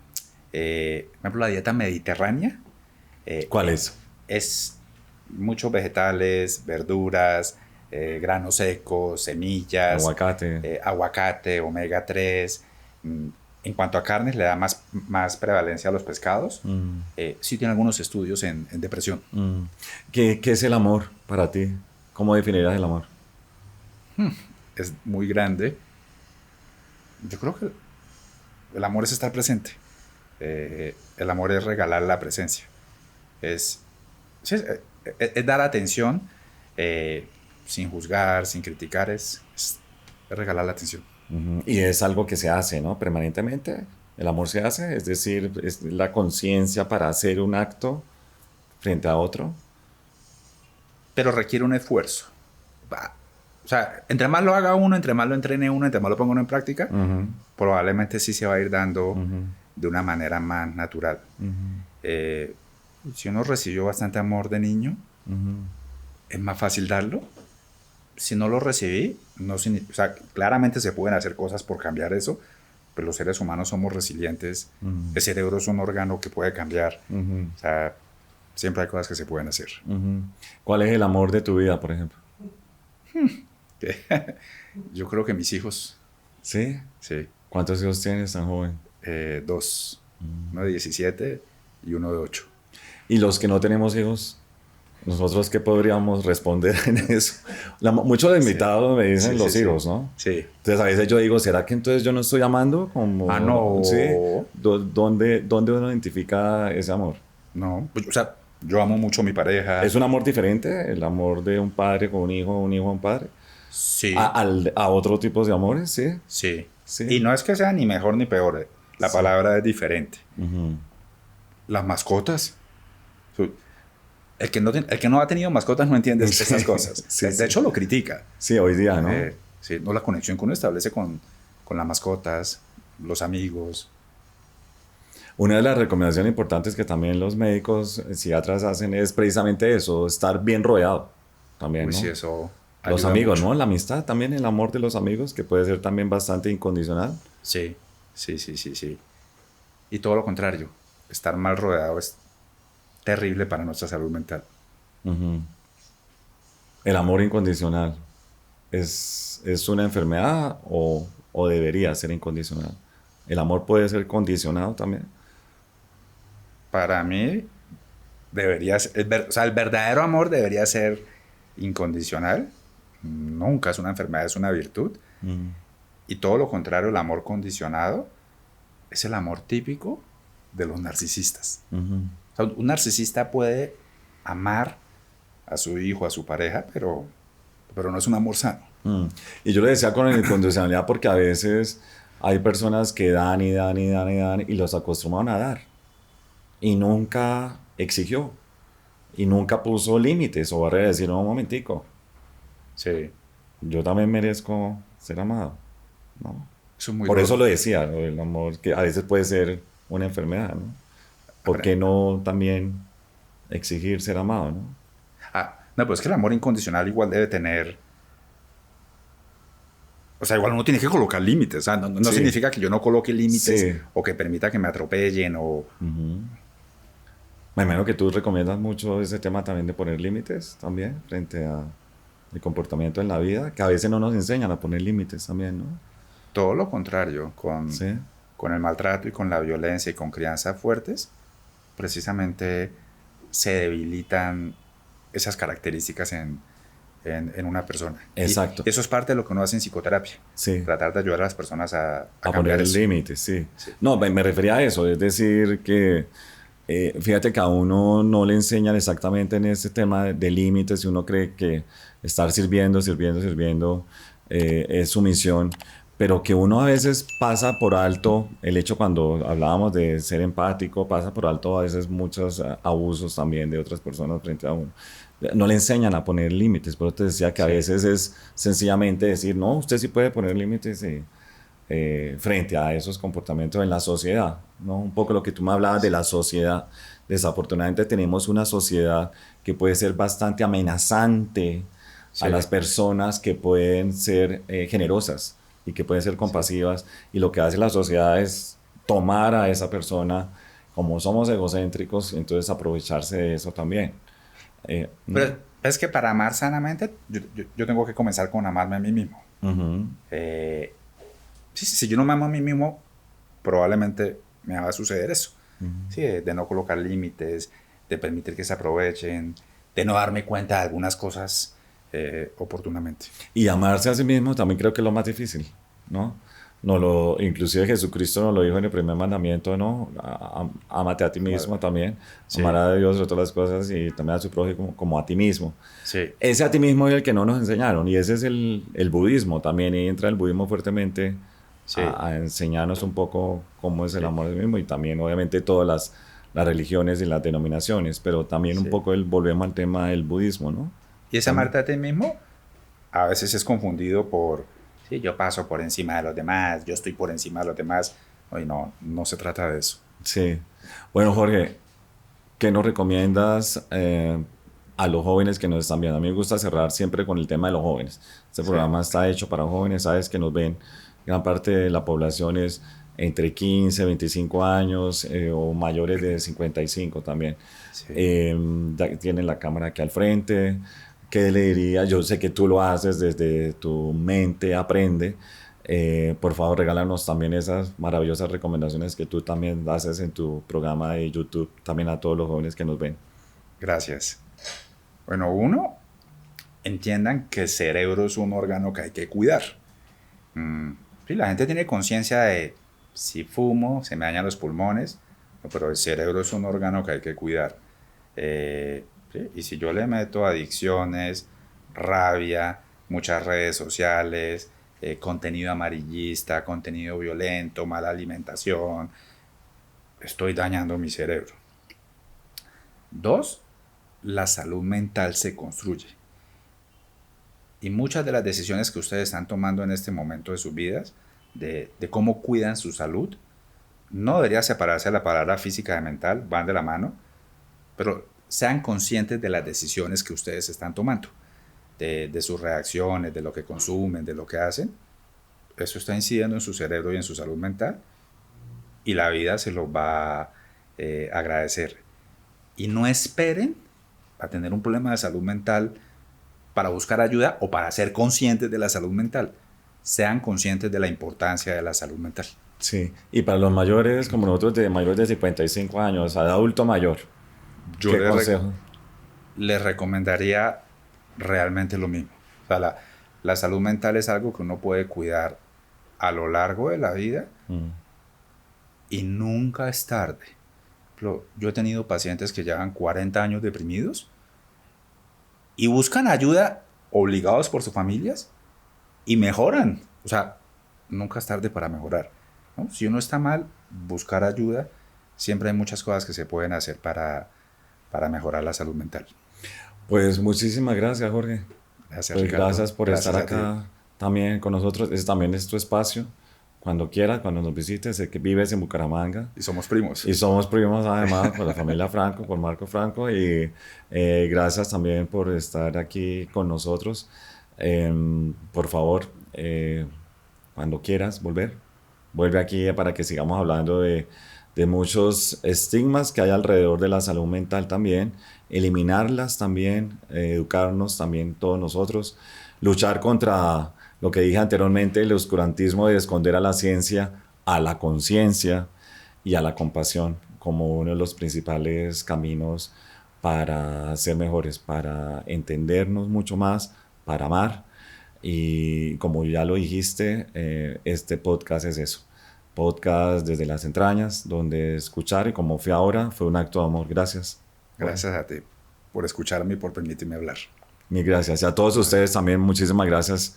por ejemplo, la dieta mediterránea. ¿Cuál es? Es muchos vegetales, verduras, granos secos, semillas, aguacate, omega 3. En cuanto a carnes, le da más prevalencia a los pescados. Sí tiene algunos estudios en depresión. ¿Qué es el amor para ti? ¿Cómo definirás el amor? Es muy grande. Yo creo que el amor es estar presente. El amor es regalar la presencia. Es dar atención sin juzgar, sin criticar, es regalar la atención. Y es algo que se hace, ¿no? Permanentemente. El amor se hace, es decir, es la conciencia para hacer un acto frente a otro. Pero requiere un esfuerzo. O sea, entre más lo haga uno, entre más lo entrene uno, entre más lo ponga uno en práctica, probablemente sí se va a ir dando de una manera más natural. Si uno recibió bastante amor de niño, es más fácil darlo. Si no lo recibí, o sea, claramente se pueden hacer cosas por cambiar eso, pero los seres humanos somos resilientes. El cerebro es un órgano que puede cambiar. O sea, siempre hay cosas que se pueden hacer. ¿Cuál es el amor de tu vida, por ejemplo? Yo creo que mis hijos. ¿Sí? Sí. ¿Cuántos hijos tienes tan joven? 2. Uno de 17 y uno de 8. ¿Y los que no tenemos hijos? ¿Nosotros qué podríamos responder en eso? Muchos de invitados me dicen los hijos, ¿no? Sí. Entonces a veces yo digo, ¿será que entonces yo no estoy amando? No. ¿Sí? ¿Dónde uno identifica ese amor? No, pues, o sea, yo amo mucho a mi pareja. ¿Es un amor diferente? ¿El amor de un padre con un hijo a un padre? Sí. ¿A otro tipo de amores? Sí. Sí. Y no es que sea ni mejor ni peor. La palabra es diferente. Las mascotas. El que no ha tenido mascotas no entiende estas cosas. De hecho, lo critica. Sí, hoy día, ¿no? Sí, no, la conexión que uno establece con las mascotas, los amigos. Una de las recomendaciones importantes que también los médicos psiquiatras hacen es precisamente eso, estar bien rodeado también, ¿no? Sí, eso los amigos, mucho. ¿no? La amistad también, el amor de los amigos, que puede ser también bastante incondicional. Sí. Y todo lo contrario, estar mal rodeado es terrible para nuestra salud mental. El amor incondicional, ¿es una enfermedad o debería ser incondicional? ¿El amor puede ser condicionado también? Para mí, debería ser, o sea, el verdadero amor debería ser incondicional. Nunca es una enfermedad, es una virtud. Y todo lo contrario, el amor condicionado es el amor típico de los narcisistas. O sea, un narcisista puede amar a su hijo, a su pareja, pero no es un amor sano. Y yo le decía con la incondicionalidad porque a veces hay personas que dan y los acostumbran a dar. Y nunca exigió. Y nunca puso límites o barreras. Decir, no, un momentico. Sí. Yo también merezco ser amado, ¿no? Eso es muy Por eso duro. lo decía, ¿no? El amor que a veces puede ser una enfermedad, ¿no? ¿Por qué no también exigir ser amado, ¿no? No, pues es que el amor incondicional igual debe tener, o sea, igual uno tiene que colocar límites. O sea, no Sí, significa que yo no coloque límites sí. o que permita que me atropellen o... Me imagino que tú recomiendas mucho ese tema también de poner límites también frente a el comportamiento en la vida, que a veces no nos enseñan a poner límites también, ¿no? Todo lo contrario, Sí, con el maltrato y con la violencia y con crianzas fuertes, precisamente se debilitan esas características en una persona. Y exacto. eso es parte de lo que uno hace en psicoterapia, Sí, tratar de ayudar a las personas a a cambiar poner eso. límites, sí. Sí. No, me refería a eso, es decir, que fíjate que a uno no le enseñan exactamente en este tema de límites y uno cree que estar sirviendo es su misión, pero que uno a veces pasa por alto el hecho cuando hablábamos de ser empático, pasa por alto a veces muchos abusos también de otras personas frente a uno. No le enseñan a poner límites, pero te decía que a Sí. veces es sencillamente decir, no, usted sí puede poner límites frente a esos comportamientos en la sociedad, ¿no? Un poco lo que tú me hablabas de la sociedad. Desafortunadamente tenemos una sociedad que puede ser bastante amenazante a Sí. las personas que pueden ser generosas y que pueden ser Sí. compasivas, y lo que hace la sociedad es tomar a esa persona, como somos egocéntricos, entonces aprovecharse de eso también. ¿No? Pero es que para amar sanamente, yo tengo que comenzar con amarme a mí mismo. Ujú. Eh, si yo no me amo a mí mismo, probablemente me va a suceder eso. Sí, de no colocar límites, de permitir que se aprovechen, de no darme cuenta de algunas cosas oportunamente. Y amarse a sí mismo también creo que es lo más difícil, ¿no? Inclusive Jesucristo nos lo dijo en el primer mandamiento, ¿no? Ámate a ti mismo también, amar Sí, a Dios sobre todas las cosas y también a su prójimo como a ti mismo. sí, Ese a ti mismo es el que no nos enseñaron, y ese es el budismo también, y entra el budismo fuertemente sí, a enseñarnos un poco cómo es el sí, amor a sí mismo, y también obviamente todas las religiones y las denominaciones, pero también un sí. poco volvemos al tema del budismo, ¿no? Y ese También. amarte a ti mismo a veces es confundido por, sí, yo paso por encima de los demás, yo estoy por encima de los demás. Oye, no se trata de eso. Sí. Bueno, Jorge, ¿qué nos recomiendas a los jóvenes que nos están viendo? A mí me gusta cerrar siempre con el tema de los jóvenes. Este Sí, programa está hecho para jóvenes, sabes que nos ven. Gran parte de la población es entre 15, 25 años o mayores de 55 también. sí. Tienen la cámara aquí al frente. ¿Qué le diría? Yo sé que tú lo haces desde tu mente, aprende. Por favor, regálanos también esas maravillosas recomendaciones que tú también haces en tu programa de YouTube, también a todos los jóvenes que nos ven. Gracias. Bueno, uno, entiendan que el cerebro es un órgano que hay que cuidar. Sí, la gente tiene conciencia de si fumo, se me dañan los pulmones, no, pero el cerebro es un órgano que hay que cuidar. Sí, y si yo le meto adicciones, rabia, muchas redes sociales, contenido amarillista, contenido violento, mala alimentación, estoy dañando mi cerebro. Dos, la salud mental se construye. Y muchas de las decisiones que ustedes están tomando en este momento de sus vidas, de cómo cuidan su salud, no debería separarse la palabra física de mental, van de la mano, pero sean conscientes de las decisiones que ustedes están tomando, de sus reacciones, de lo que consumen, de lo que hacen. Eso está incidiendo en su cerebro y en su salud mental, y la vida se los va a agradecer. Y no esperen a tener un problema de salud mental para buscar ayuda o para ser conscientes de la salud mental. Sean conscientes de la importancia de la salud mental. Sí, y para los mayores, como nosotros, de mayores de 55 años, al adulto mayor, Yo ¿qué consejo? les recomendaría realmente lo mismo. O sea, la salud mental es algo que uno puede cuidar a lo largo de la vida y nunca es tarde. Yo he tenido pacientes que llevan 40 años deprimidos y buscan ayuda obligados por sus familias y mejoran. O sea, nunca es tarde para mejorar, ¿no? Si uno está mal, buscar ayuda. Siempre hay muchas cosas que se pueden hacer para mejorar la salud mental. Pues muchísimas gracias, Jorge. Gracias, Pues Ricardo. gracias por estar Gracias a ti. acá también con nosotros. También es tu espacio. Cuando quieras, cuando nos visites, sé que vives en Bucaramanga. Y somos primos. Y somos primos además por la familia Franco, por Marco Franco. Y gracias también por estar aquí con nosotros. Por favor, cuando quieras vuelve aquí para que sigamos hablando de muchos estigmas que hay alrededor de la salud mental también. Eliminarlas también, educarnos también todos nosotros. Luchar contra lo que dije anteriormente, el oscurantismo de esconder a la ciencia, a la conciencia y a la compasión como uno de los principales caminos para ser mejores, para entendernos mucho más, para amar. Y como ya lo dijiste, este podcast es eso. Podcast desde las entrañas, donde escuchar, y como fue ahora, fue un acto de amor. Gracias. Gracias a ti por escucharme y por permitirme hablar. Mil gracias. Y a todos ustedes también, muchísimas gracias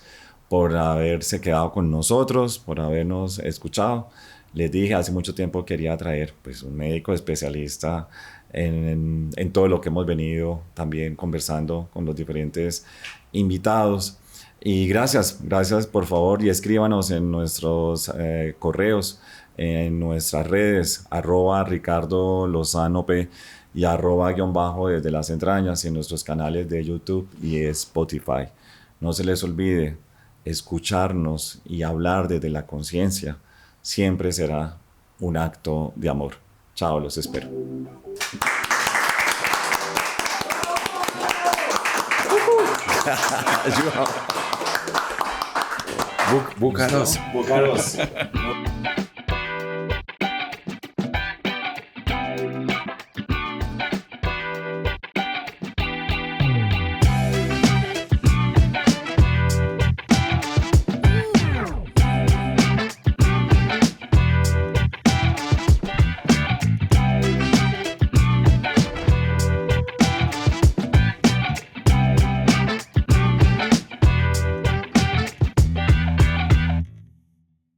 por haberse quedado con nosotros, por habernos escuchado. Les dije, hace mucho tiempo quería traer pues, un médico especialista en todo lo que hemos venido también conversando con los diferentes invitados. Y gracias por favor, y escríbanos en nuestros correos, en nuestras redes, @Ricardo Lozano P y @_ desde las entrañas, y en nuestros canales de YouTube y Spotify. No se les olvide, escucharnos y hablar desde la conciencia siempre será un acto de amor. Chao, los espero. Búcaros. Búcaros.